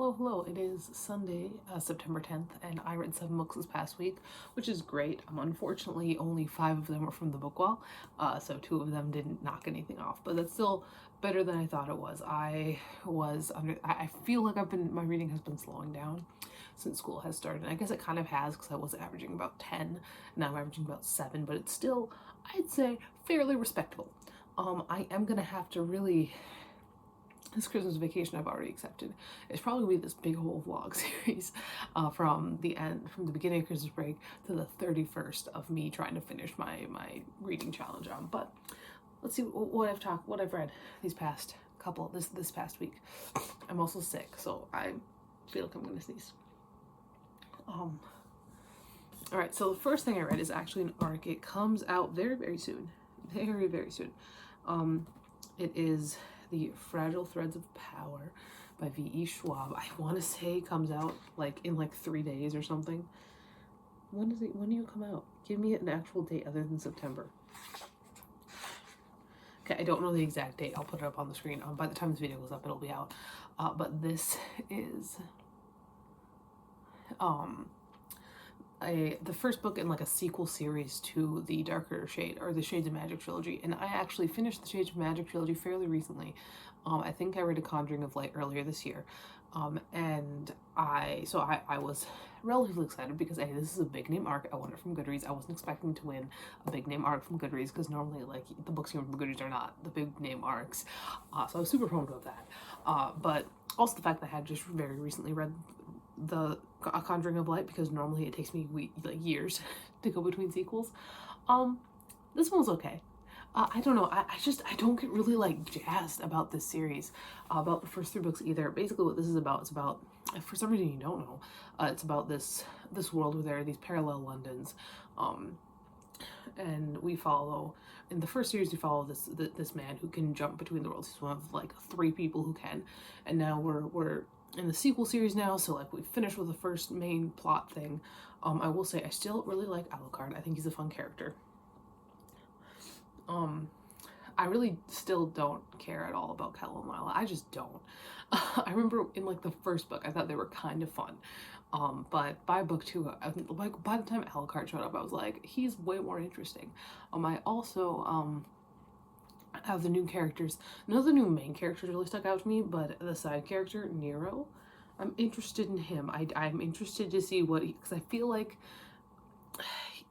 Hello. It is Sunday, September 10th, and I read 7 books this past week, which is great. Unfortunately, only 5 of them were from the book wall, so 2 of them didn't knock anything off, but that's still better than I thought it was. I feel like my reading has been slowing down since school has started. And I guess it kind of has, because I was averaging about 10, now I'm averaging about 7, but it's still, I'd say, fairly respectable. I am gonna have to really, this Christmas vacation I've already accepted. It's probably gonna be this big whole vlog series from the beginning of Christmas break to the 31st of me trying to finish my reading challenge. But let's see what I've read this past week. I'm also sick, so I feel like I'm gonna sneeze. All right, so the first thing I read is actually an arc. It comes out very soon, very soon. It is The Fragile Threads of Power by V.E. Schwab. I want to say it comes out in 3 days or something. When do you come out? Give me an actual date other than September. Okay, I don't know the exact date. I'll put it up on the screen. By the time this video goes up, it'll be out. But this is the first book in a sequel series to the Darker Shade, or the Shades of Magic trilogy, and I actually finished the Shades of Magic trilogy fairly recently. I think I read A Conjuring of Light earlier this year, and I was relatively excited because this is a big name arc. I won it from Goodreads. I wasn't expecting to win a big name arc from Goodreads because normally the books you win from Goodreads are not the big name arcs, so I was super pumped about that. But also the fact that I had just very recently read A Conjuring of Light, because normally it takes me years to go between sequels. This one was okay. I don't know, I don't get really jazzed about this series, about the first 3 books either. Basically what this is about, for some reason you don't know, it's about this world where there are these parallel Londons, and we follow, in the first series we follow this man who can jump between the worlds. He's one of 3 people who can, and now we're in the sequel series now, so we finished with the first main plot thing. I will say I still really like Alucard. I think he's a fun character. I really still don't care at all about Kettle and Lila. I just don't. I remember in the first book I thought they were kind of fun, but by book 2, by the time Alucard showed up, I was like, he's way more interesting. I also have the new characters. None of the new main characters really stuck out to me, but the side character, Nero, I'm interested in him. I'm interested to see because I feel like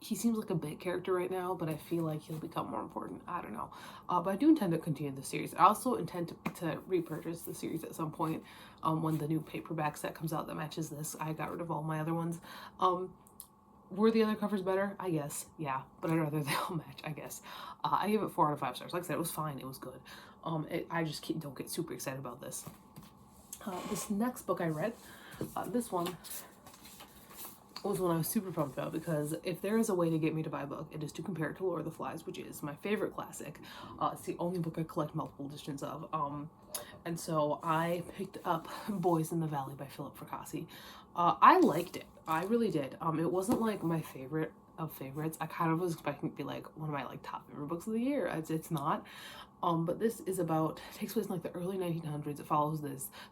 he seems like a big character right now, but I feel like he'll become more important. I don't know. But I do intend to continue the series. I also intend to repurchase the series at some point when the new paperback set comes out that matches this. I got rid of all my other ones. Were the other covers better? I guess, yeah, but I'd rather they all match, I guess. I gave it 4 out of 5 stars. Like I said, it was fine, it was good. I just don't get super excited about this. This next book I read, this one was one I was super pumped about, because if there is a way to get me to buy a book, it is to compare it to Lord of the Flies, which is my favorite classic. It's the only book I collect multiple editions of. And so I picked up Boys in the Valley by Philip Fracassi. I liked it. I really did. It wasn't my favorite of favorites. I kind of was expecting it to be one of my top favorite books of the year. It's not. But this is takes place in the early 1900s. It follows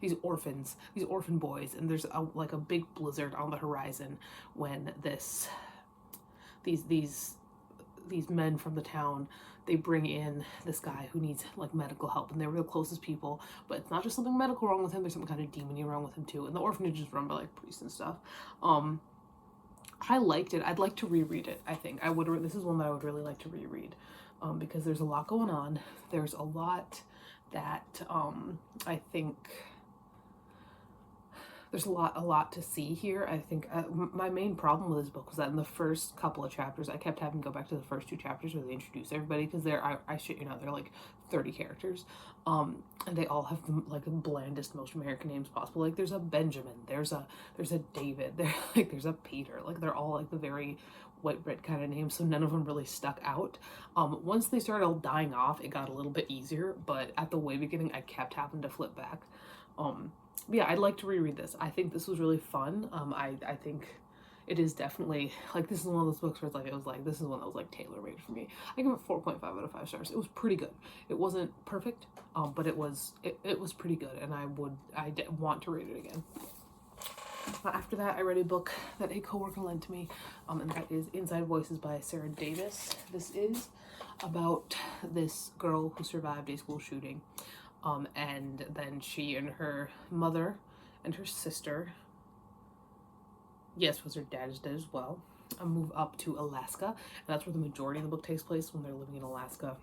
these orphan boys, and there's a big blizzard on the horizon when these men from the town, they bring in this guy who needs medical help, and they were the closest people, but it's not just something medical wrong with him, there's some kind of demony wrong with him too, and the orphanage is run by priests and stuff. I liked it. I'd like to reread it. I think I would. This is one that I would really like to reread, because there's a lot going on. There's a lot that I think there's a lot to see here. I think my main problem with this book was that in the first couple of chapters, I kept having to go back to the first 2 chapters where they introduce everybody, because I shit you not, they're 30 characters, and they all have the blandest, most American names possible. There's a Benjamin, there's a David, there's a Peter, they're all the very white bread kind of names, so none of them really stuck out. Once they started all dying off, it got a little bit easier, but at the way beginning, I kept having to flip back. Yeah, I'd like to reread this. I think this was really fun. I think it is definitely, like, this is one of those books where it's like, it was like, this is one that was like tailor-made for me. I give it 4.5 out of 5 stars. It was pretty good. It wasn't perfect, but it was pretty good, and I want to read it again. After that, I read a book that a coworker lent to me, and that is Inside Voices by Sarah Davis. This is about this girl who survived a school shooting, and then she and her mother and her sister, yes, was her dad is dead as well, move up to Alaska, and that's where the majority of the book takes place, when they're living in Alaska.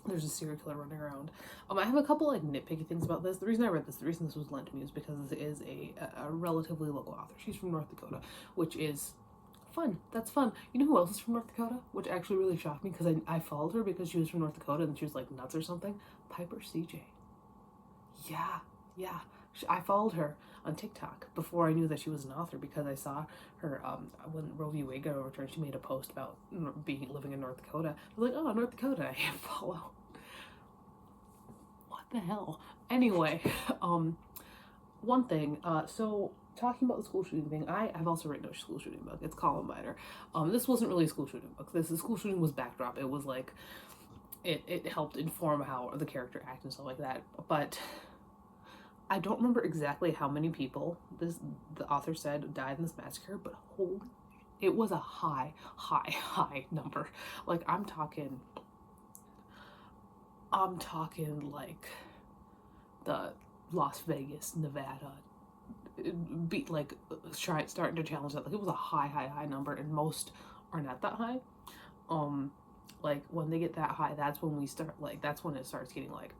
There's a serial killer running around. I have a couple like nitpicky things about this. The reason I read this, the reason this was lent to me, is because this is a relatively local author. She's from North Dakota, which is fun. That's fun. You know who else is from North Dakota? Which actually really shocked me, because I followed her because she was from North Dakota and she was like nuts or something. Piper CJ. Yeah. I followed her on TikTok before I knew that she was an author, because I saw her when Roe v. Wade got overturned. She made a post about living in North Dakota. I was like, oh, North Dakota, I can't follow. What the hell? Anyway, one thing. So talking about the school shooting thing, I've also written a school shooting book. It's Columbiner. This wasn't really a school shooting book. The school shooting was backdrop. It was like it helped inform how the character acted and stuff like that. But I don't remember exactly how many people the author said died in this massacre, but holy, it was a high number. Like, I'm talking like the Las Vegas, Nevada, beat like starting to challenge that. Like, it was a high number, and most are not that high. Like, when they get that high, that's when it starts getting like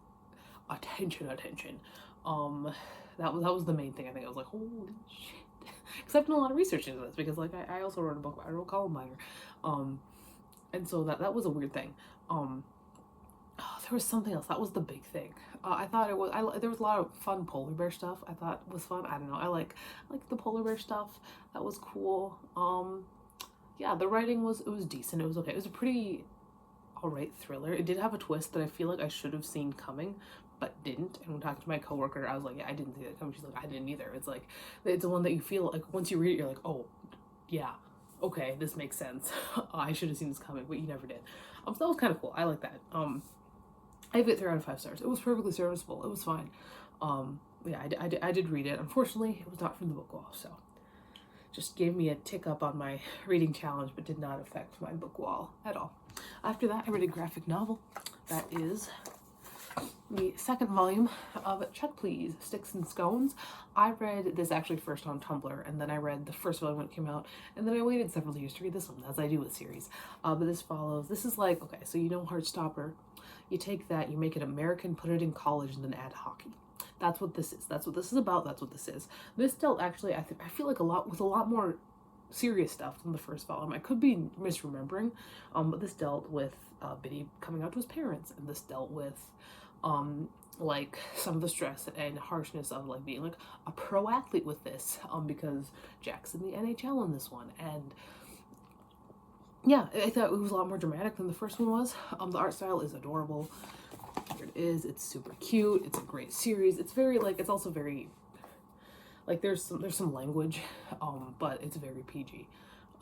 attention. That was the main thing. I think I was like, holy shit, because I've done a lot of research into this, because like I also wrote a book about Columbiner, and so that was a weird thing. There was something else that was the big thing. I thought there was a lot of fun polar bear stuff. I thought was fun. I don't know. I like the polar bear stuff. That was cool. Yeah, the writing was decent. It was okay. It was a pretty alright thriller. It did have a twist that I feel like I should have seen coming, but didn't. And when talking to my coworker, I was like, yeah, I didn't see that coming. She's like, I didn't either. It's like, it's the one that you feel like once you read it, you're like, oh, yeah, okay, this makes sense. I should have seen this coming, but you never did. So that was kind of cool. I like that. I gave it 3 out of 5 stars. It was perfectly serviceable. It was fine. Yeah, I did read it. Unfortunately, it was not from the book wall, so just gave me a tick up on my reading challenge, but did not affect my book wall at all. After that, I read a graphic novel. That is the second volume of Check Please, Sticks and Scones. I read this actually first on Tumblr, and then I read the first volume when it came out, and then I waited several years to read this one, as I do with series. But this is like, okay, so you know Heartstopper. You take that, you make it American, put it in college, and then add hockey. That's what this is. That's what this is about. That's what this is. This dealt actually, I feel like a lot more serious stuff than the first volume. I could be misremembering, but this dealt with Biddy coming out to his parents, and this dealt with like some of the stress and harshness of like being like a pro athlete with this, because Jack's in the NHL in this one, and yeah, I thought it was a lot more dramatic than the first one was. The art style is adorable. Here it is. It's super cute. It's a great series. It's very like, it's also very like, there's some language, but it's very PG.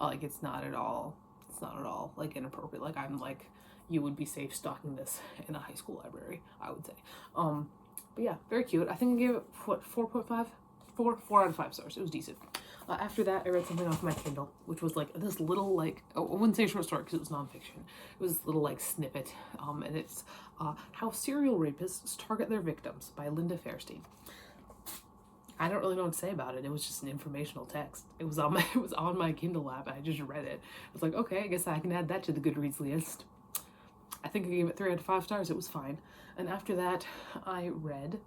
Like, it's not at all like inappropriate. Like, I'm like, you would be safe stalking this in a high school library, I would say. But yeah, very cute. I think I gave it, what, 4.5? 4 out of 5 stars. It was decent. After that, I read something off my Kindle, which was like this little, like, I wouldn't say short story because it was nonfiction. It was this little, like, snippet, and it's How Serial Rapists Target Their Victims by Linda Fairstein. I don't really know what to say about it. It was just an informational text. It was on my Kindle app, and I just read it. I was like, okay, I guess I can add that to the Goodreads list. I think I gave it 3 out of 5 stars. It was fine. And after that, I read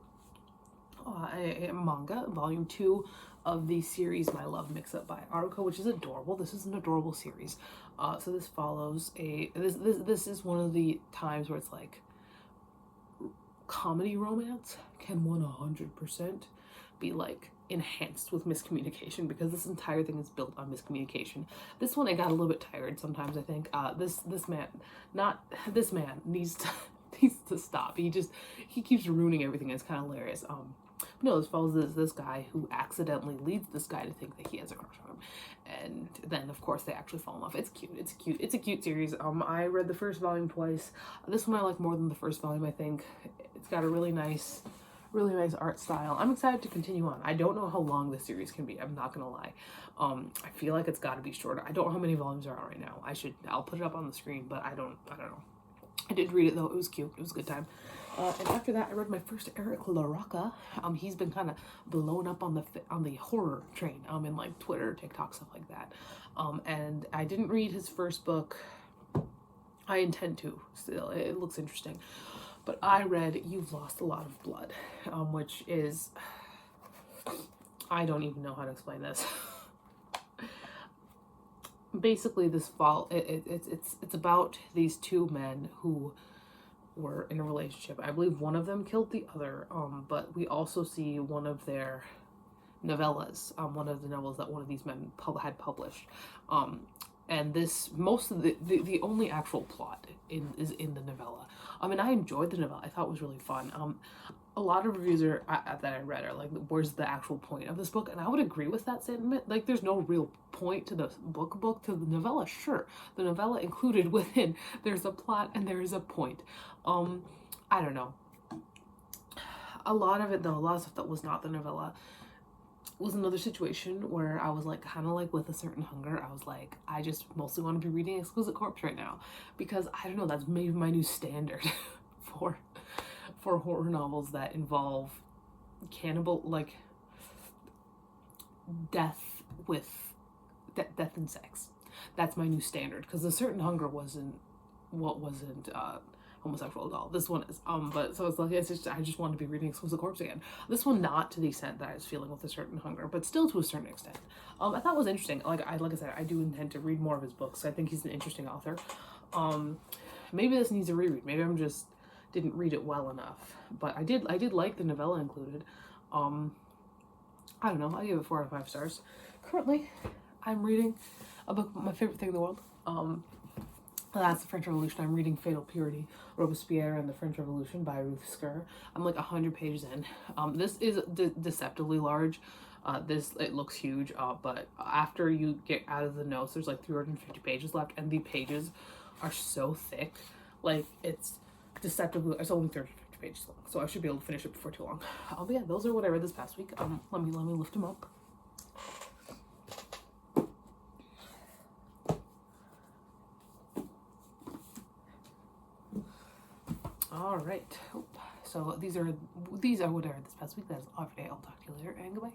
a manga, volume 2 of the series My Love Mix-Up by Aruko, which is adorable. This is an adorable series. So this follows this is one of the times where it's like comedy romance can 100% be like enhanced with miscommunication, because this entire thing is built on miscommunication. This one I got a little bit tired sometimes, I think. This man needs to stop. He keeps ruining everything. It's kind of hilarious. No, this follows this guy who accidentally leads this guy to think that he has a crush on him, and then of course they actually fall in love. It's cute. It's cute. It's a cute series. I read the first volume twice. This one I like more than the first volume. I think it's got a really nice art style. I'm excited to continue on. I don't know how long this series can be. I'm not gonna lie. I feel like it's got to be shorter. I don't know how many volumes are out right now. I'll put it up on the screen, but I don't know. I did read it though. It was cute. It was a good time. And after that, I read my first larocca. He's been kind of blown up on the horror train. In like Twitter, TikTok, stuff like that. And I didn't read his first book. I intend to still. It looks interesting. But I read You've Lost a Lot of Blood, which is, I don't even know how to explain this. Basically, this fall, it's about these two men who were in a relationship. I believe one of them killed the other, but we also see one of their novellas, one of the novels that one of these men had published. And this, most of the only actual plot is in the novella. And I enjoyed the novella. I thought it was really fun. A lot of reviews that I read are like, where's the actual point of this book? And I would agree with that sentiment. Like, there's no real point to the book to the novella. Sure, the novella included within, there's a plot and there is a point. I don't know. A lot of it though, a lot of stuff that was not the novella was another situation where I was like, kind of like with a certain hunger. I was like, I just mostly want to be reading Exquisite Corpse right now, because I don't know, that's maybe my new standard for horror novels that involve cannibal, like death and sex. That's my new standard, because a certain hunger wasn't homosexual at all. This one is. But so it's like, I just want to be reading Exquisite Corpse again. This one not to the extent that I was feeling with a certain hunger, but still to a certain extent. I thought it was interesting. Like I said, I do intend to read more of his books. I think he's an interesting author. Maybe this needs a reread. Maybe I'm just didn't read it well enough. But I did like the novella included. I don't know. I give it 4 out of 5 stars. Currently, I'm reading a book about my favorite thing in the world. That's the French Revolution. I'm reading Fatal Purity, Robespierre and the French Revolution by Ruth Skur. I'm like 100 pages in. This is deceptively large. It looks huge, but after you get out of the notes, there's like 350 pages left, and the pages are so thick. Like, it's deceptively, it's only 30 50 pages long, so I should be able to finish it before too long. But yeah, those are what I read this past week. Let me lift them up. All right. So these are what I read this past week. That's all for today. I'll talk to you later, and goodbye.